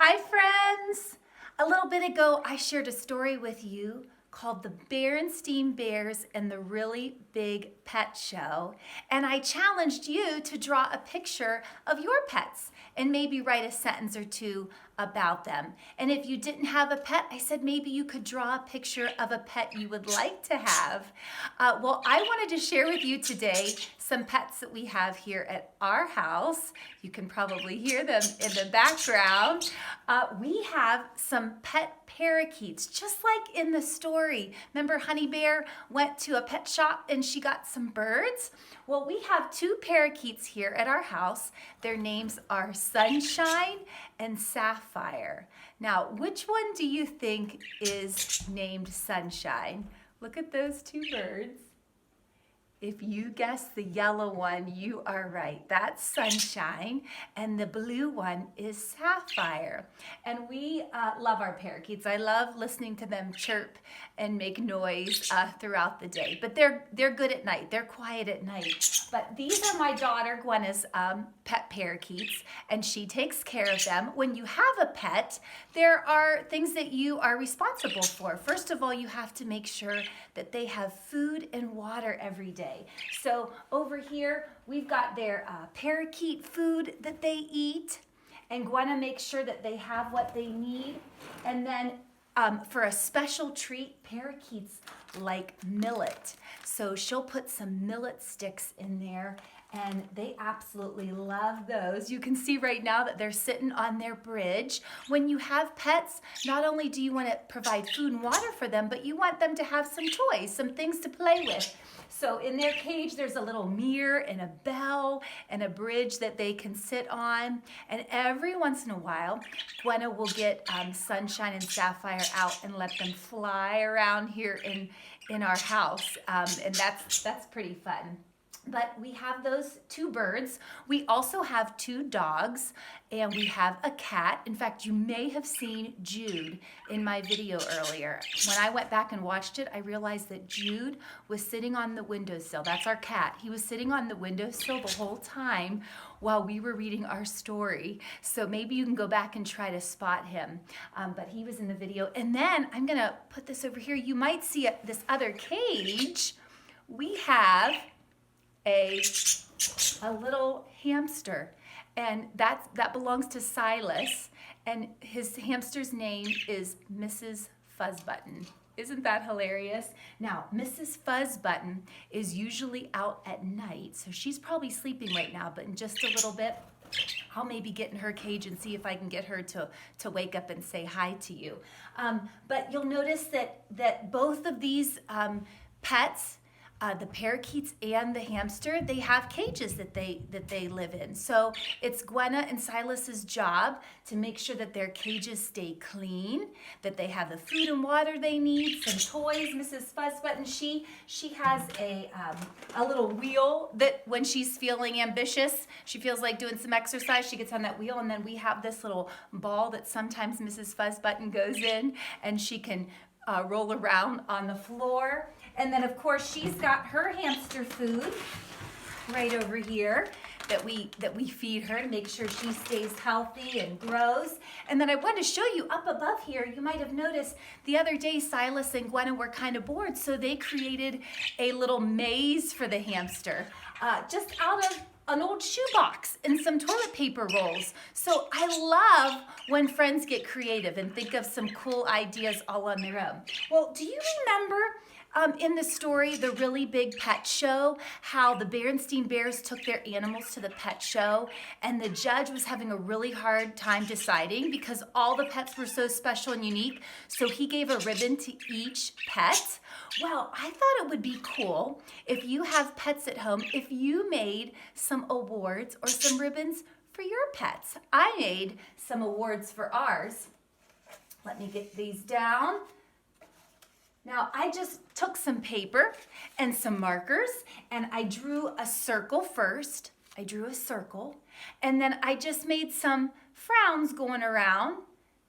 Hi friends! A little bit ago I shared a story with you called The Berenstein Bears and the Really Big Pet Show, and I challenged you to draw a picture of your pets and maybe write a sentence or two about them. And if you didn't have a pet, I said maybe you could draw a picture of a pet you would like to have. Well, I wanted to share with you today some pets that we have here at our house. You can probably hear them in the background. We have some pet parakeets, just like in the story. Remember Honey Bear went to a pet shop and she got some birds? Well, we have two parakeets here at our house. Their names are Sunshine and Sapphire. Now, which one do you think is named Sunshine? Look at those two birds. If you guess the yellow one, you are right. That's Sunshine, and the blue one is Sapphire. And we love our parakeets. I love listening to them chirp and make noise throughout the day. But they're good at night. They're quiet at night. But these are my daughter Gwenna's pet parakeets, and she takes care of them. When you have a pet, there are things that you are responsible for. First of all, you have to make sure that they have food and water every day. So over here, we've got their parakeet food that they eat, and Gwenna makes sure that they have what they need. And then for a special treat, parakeets like millet. So she'll put some millet sticks in there, and they absolutely love those. You can see right now that they're sitting on their bridge. When you have pets, not only do you want to provide food and water for them, but you want them to have some toys, some things to play with. So in their cage, there's a little mirror and a bell and a bridge that they can sit on. And every once in a while, Gwenna will get Sunshine and Sapphire out and let them fly around here in our house. And that's pretty fun. But we have those two birds. We also have two dogs, and we have a cat. In fact, you may have seen Jude in my video earlier. When I went back and watched it, I realized that Jude was sitting on the windowsill. That's our cat. He was sitting on the windowsill the whole time while we were reading our story. So maybe you can go back and try to spot him. But he was in the video. And then I'm gonna put this over here. You might see this other cage. We have a little hamster, and that belongs to Silas, and his hamster's name is Mrs. Fuzzbutton. Isn't that hilarious? Now, Mrs. Fuzzbutton is usually out at night, so she's probably sleeping right now, but in just a little bit, I'll maybe get in her cage and see if I can get her to wake up and say hi to you. But you'll notice that both of these pets, the parakeets and the hamster, they have cages that they live in. So it's Gwenna and Silas's job to make sure that their cages stay clean, that they have the food and water they need, some toys. Mrs. Fuzzbutton, she has a little wheel that when she's feeling ambitious, she feels like doing some exercise, she gets on that wheel, and then we have this little ball that sometimes Mrs. Fuzzbutton goes in, and she can roll around on the floor. And then of course she's got her hamster food right over here that we feed her to make sure she stays healthy and grows. And then I want to show you up above here, you might have noticed the other day Silas and Gwenna were kind of bored, so they created a little maze for the hamster just out of an old shoebox and some toilet paper rolls. So I love when friends get creative and think of some cool ideas all on their own. Well, do you remember in the story, The Really Big Pet Show, how the Berenstein Bears took their animals to the pet show, and the judge was having a really hard time deciding because all the pets were so special and unique, so he gave a ribbon to each pet? Well, I thought it would be cool if you have pets at home, if you made some awards or some ribbons for your pets. I made some awards for ours. Let me get these down. Now, I just took some paper and some markers, and I drew a circle first. I drew a circle, and then I just made some frowns going around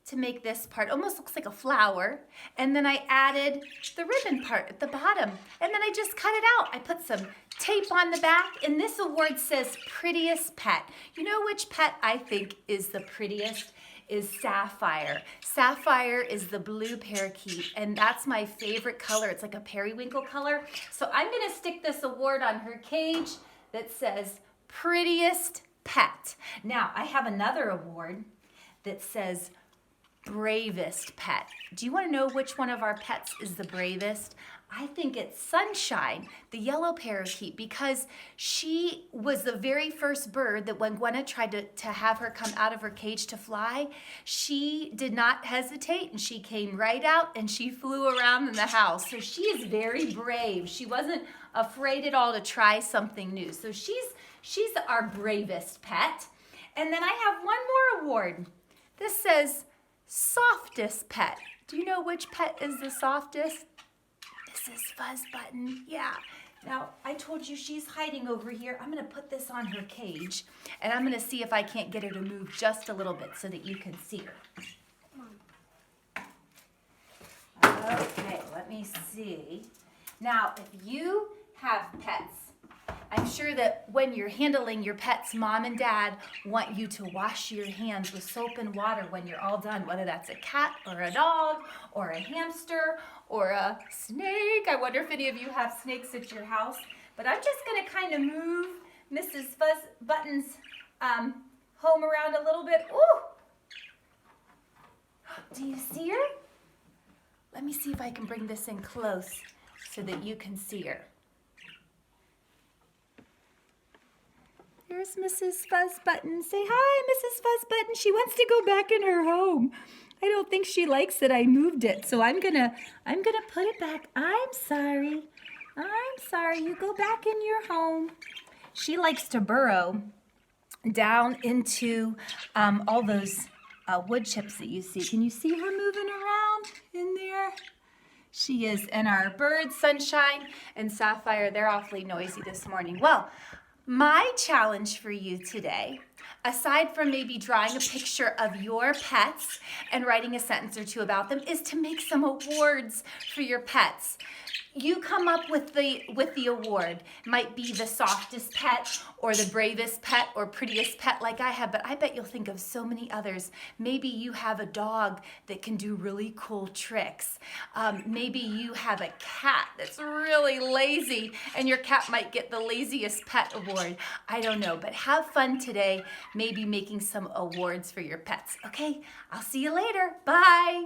to make this part. Almost looks like a flower. And then I added the ribbon part at the bottom, and then I just cut it out. I put some tape on the back, and this award says prettiest pet. You know which pet I think is the prettiest? is Sapphire. Sapphire is the blue parakeet, and that's my favorite color. It's like a periwinkle color. So I'm gonna stick this award on her cage that says prettiest pet. Now, I have another award that says bravest pet. Do you want to know which one of our pets is the bravest? I think it's Sunshine, the yellow parakeet, because she was the very first bird that when Gwenna tried to have her come out of her cage to fly, she did not hesitate and she came right out and she flew around in the house. So she is very brave. She wasn't afraid at all to try something new. So she's our bravest pet. And then I have one more award. This says softest pet. Do you know which pet is the softest? This is Fuzz Button. Yeah. Now, I told you she's hiding over here. I'm going to put this on her cage, and I'm going to see if I can't get her to move just a little bit so that you can see her. Okay, let me see. Now, if you have pets, I'm sure that when you're handling your pets, mom and dad want you to wash your hands with soap and water when you're all done, whether that's a cat or a dog or a hamster or a snake. I wonder if any of you have snakes at your house. But I'm just going to kind of move Mrs. Fuzz Button's home around a little bit. Ooh! Do you see her? Let me see if I can bring this in close so that you can see her. Here's Mrs. Fuzz Button. Say hi, Mrs. Fuzz Button. She wants to go back in her home. I don't think she likes that I moved it, so I'm gonna put it back. I'm sorry. You go back in your home. She likes to burrow down into all those wood chips that you see. Can you see her moving around in there? She is. And our birds, Sunshine and Sapphire, they're awfully noisy this morning. Well, my challenge for you today, aside from maybe drawing a picture of your pets and writing a sentence or two about them, is to make some awards for your pets. You come up with the award. Might be the softest pet or the bravest pet or prettiest pet like I have, but I bet you'll think of so many others. Maybe you have a dog that can do really cool tricks. Maybe you have a cat that's really lazy and your cat might get the laziest pet award. I don't know, but have fun today, maybe making some awards for your pets. Okay, I'll see you later. Bye.